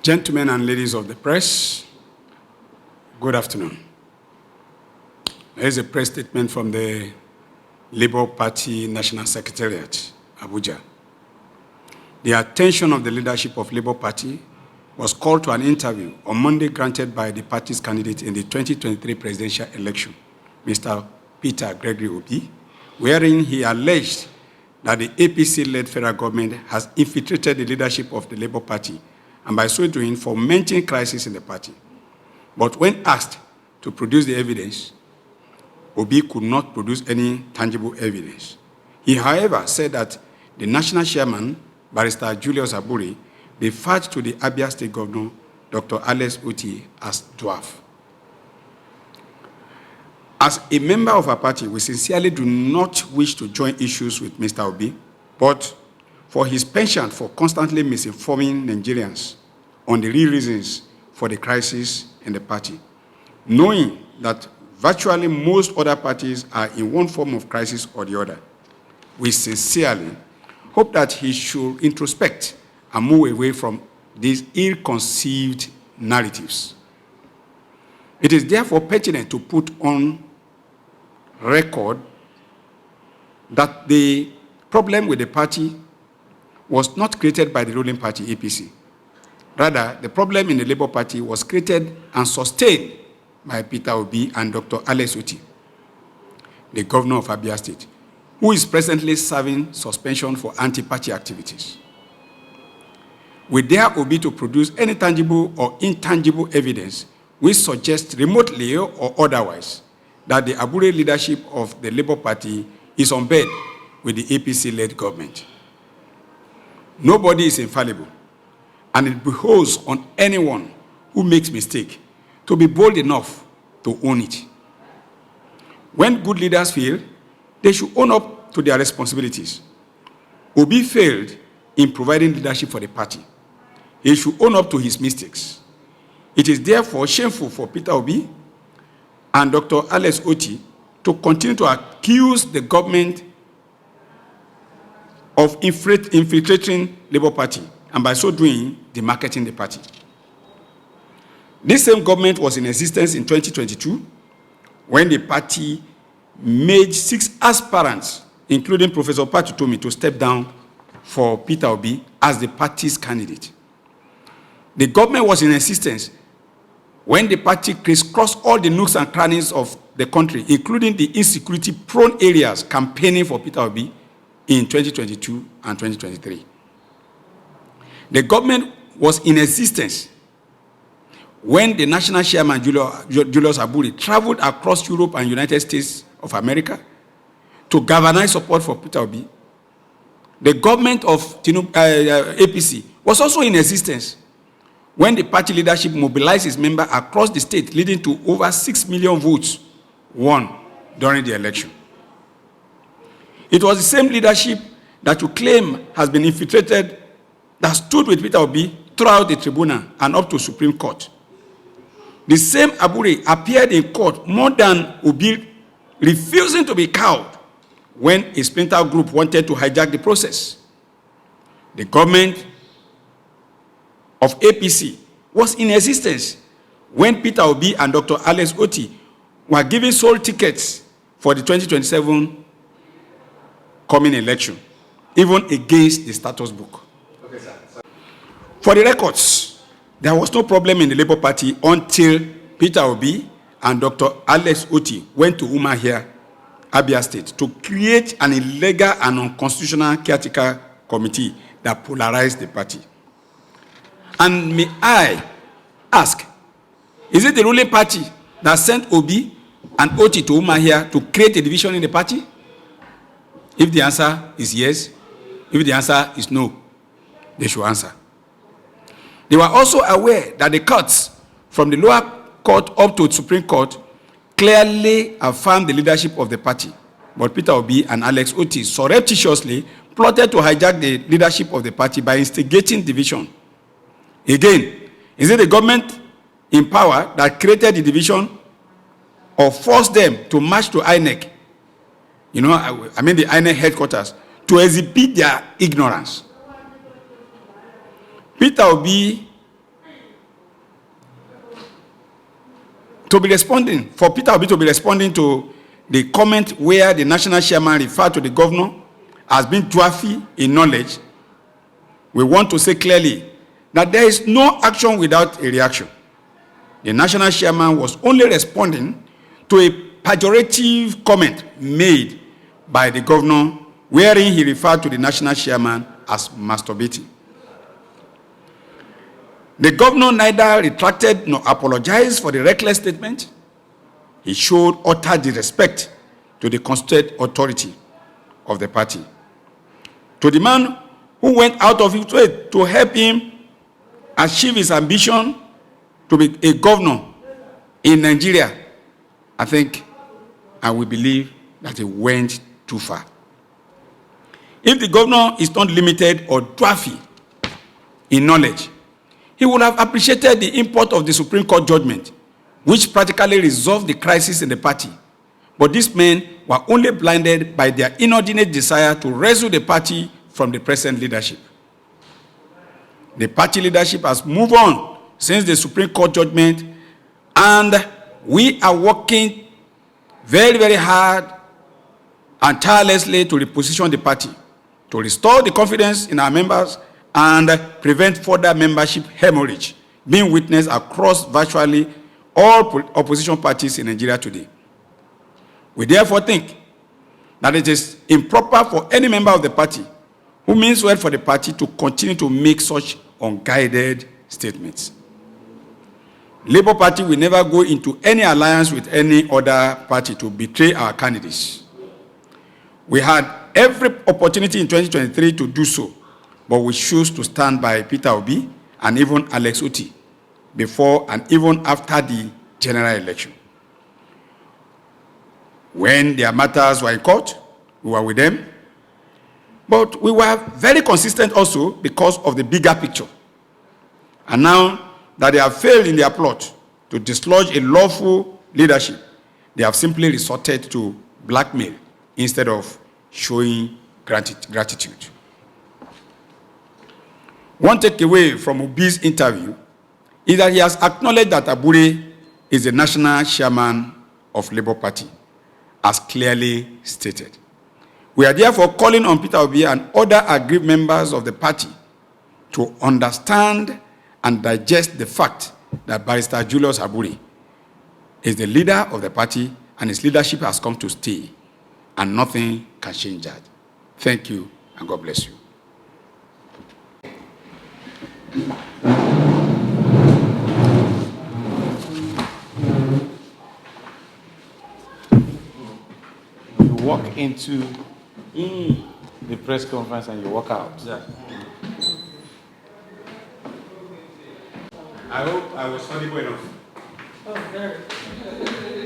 Gentlemen and ladies of the press, good afternoon. There is a press statement from the Labour Party National Secretariat, Abuja. The attention of the leadership of Labour Party was called to an interview on Monday granted by the party's candidate in the 2023 presidential election, Mr. Peter Obi, wherein he alleged that the APC-led federal government has infiltrated the leadership of the Labour Party and by so doing fomenting crisis in the party. But when asked to produce the evidence, Obi could not produce any tangible evidence. He, however, said that the national chairman, Barrister Julius Abure, referred to the Abia State Governor, Dr. Otti, as dwarf. As a member of our party, we sincerely do not wish to join issues with Mr. Obi, but for his penchant for constantly misinforming Nigerians on the real reasons for the crisis in the party, knowing that virtually most other parties are in one form of crisis or the other, we sincerely hope that he should introspect and move away from these ill-conceived narratives. It is therefore pertinent to put on record that the problem with the party was not created by the ruling party, APC. Rather, the problem in the Labour Party was created and sustained by Peter Obi and Dr. Otti, the governor of Abia State, who is presently serving suspension for anti-party activities. We dare Obi to produce any tangible or intangible evidence which suggests remotely or otherwise that the Abure leadership of the Labour Party is on bed with the APC-led government. Nobody is infallible, and it behoves on anyone who makes mistake to be bold enough to own it. When good leaders fail, they should own up to their responsibilities. Obi failed in providing leadership for the party. He should own up to his mistakes. It is therefore shameful for Peter Obi and Dr. Otti to continue to accuse the government of infiltrating Labour Party and by so doing, demarketing the party. This same government was in existence in 2022 when the party made 6 aspirants, including Professor Akpoti-Uduaghan, to step down for Peter Obi as the party's candidate. The government was in existence when the party crisscrossed all the nooks and crannies of the country, including the insecurity-prone areas, campaigning for Peter Obi in 2022 and 2023. The government was in existence when the national chairman, Julius Abure, traveled across Europe and United States of America to galvanize support for Peter Obi. The government of APC was also in existence when the party leadership mobilized its members across the state, leading to over 6 million votes won during the election. It was the same leadership that you claim has been infiltrated that stood with Peter Obi throughout the tribunal and up to Supreme Court. The same Abure appeared in court more than Obi, refusing to be cowed when a splinter group wanted to hijack the process. The government of APC was in existence when Peter Obi and Dr. Otti were given sole tickets for the 2027 coming election, even against the status book. Okay, sir. For the records, there was no problem in the Labour Party until Peter Obi and Dr. Otti went to Umuahia, Abia State, to create an illegal and unconstitutional caretaker committee that polarized the party. And may I ask, is it the ruling party that sent Obi and Otti to Umuahia to create a division in the party? If the answer is yes, if the answer is no, they should answer. They were also aware that the courts, from the lower court up to the Supreme Court, clearly affirmed the leadership of the party. But Peter Obi and Otti surreptitiously plotted to hijack the leadership of the party by instigating division. Again, is it the government in power that created the division or forced them to march to INEC? The INEC headquarters, to exhibit their ignorance. Peter Obi to be responding, for Peter Obi to be responding to the comment where the national chairman referred to the governor as being dwarfy in knowledge, we want to say clearly that there is no action without a reaction. The national chairman was only responding to a pejorative comment made by the governor wherein he referred to the national chairman as masturbating. The governor neither retracted nor apologized for the reckless statement. He showed utter disrespect to the constituted authority of the party. To the man who went out of his way to help him achieve his ambition to be a governor in Nigeria, I think and we believe that he went too far. If the governor is not limited or dwarfy in knowledge, he would have appreciated the import of the Supreme Court judgment, which practically resolved the crisis in the party. But these men were only blinded by their inordinate desire to rescue the party from the present leadership. The party leadership has moved on since the Supreme Court judgment, and we are working very, very hard and tirelessly to reposition the party, to restore the confidence in our members and prevent further membership hemorrhage being witnessed across virtually all opposition parties in Nigeria today. We therefore think that it is improper for any member of the party who means well for the party to continue to make such unguided statements. Labour Party will never go into any alliance with any other party to betray our candidates. We had every opportunity in 2023 to do so, but we chose to stand by Peter Obi and even Alex Otti before and even after the general election. When their matters were in court, we were with them. But we were very consistent also because of the bigger picture. And now that they have failed in their plot to dislodge a lawful leadership, they have simply resorted to blackmail instead of showing gratitude. One takeaway from Obi's interview is that he has acknowledged that Abure is the national chairman of Labour Party, as clearly stated. We are therefore calling on Peter Obi and other aggrieved members of the party to understand and digest the fact that Barrister Julius Abure is the leader of the party and his leadership has come to stay, and nothing can change that. Thank you, and God bless you. You walk into the press conference and you walk out. Yeah. I hope I was audible enough. Oh, very.